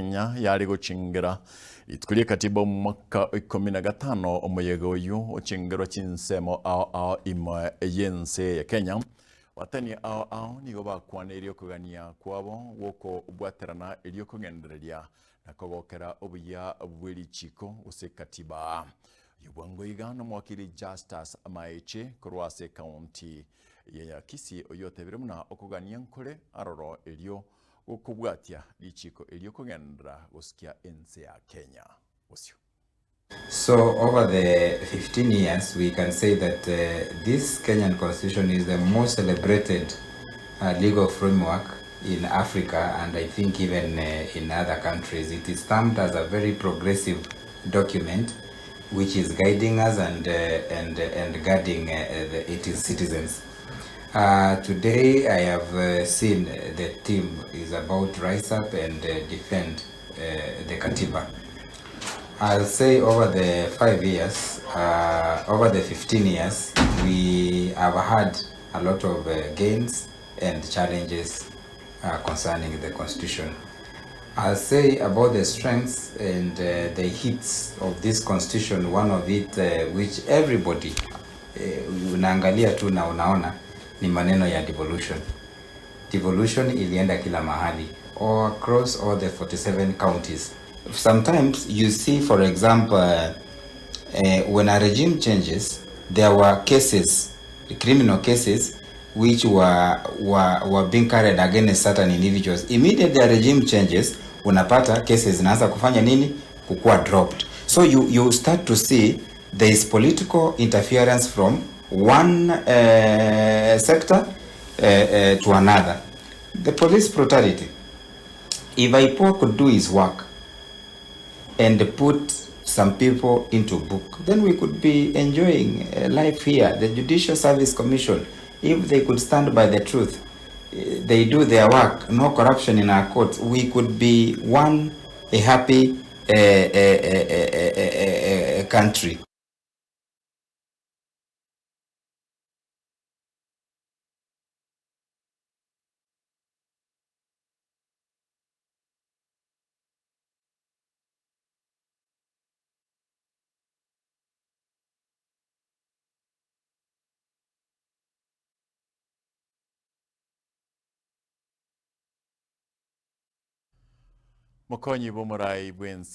Kenya yari guchingira itkulie katiba mwaka 15 omuyego uyu ochingiro chinsemo ao imwe yense ya Kenya watani ao nigo bakwana irio kugania kwabo woko ubwaterana irio kugendereria na kogokera obuya bwiri chiko use katiba yubwango igano mwakiri Justus Maeche kurwase county ya Kisii oyotebire muna okugania nkore aroro irio ukubwatia lichiko irio kugendera gusikia ense ya Kenya. So over the 15 years, we can say that this Kenyan constitution is the most celebrated legal framework in Africa, and I think even in other countries. It is termed as a very progressive document which is guiding us and guiding its citizens. Today I have seen the team is about to rise up and defend the Katiba. I'll say over the 5 years, over the 15 years, we have had a lot of gains and challenges concerning the Constitution. I'll say about the strengths and the hits of this Constitution, one of it which everybody unaangalia tu na unaona ni maneno ya devolution. Devolution ilienda kila mahali, all across all the 47 counties. Sometimes you see, for example, when a regime changes, there were cases, criminal cases, which were being carried against certain individuals. Immediately the regime changes, unapata cases zinaanza kufanya nini? Kukua dropped. So you start to see there is political interference from one sector to another. The police brutality. If IPOA could do his work and put some people into book, then we could be enjoying life here. The Judicial Service Commission, if they could stand by the truth, they do their work, no corruption in our courts, we could be a happy country. Mokonyi bomurai bwense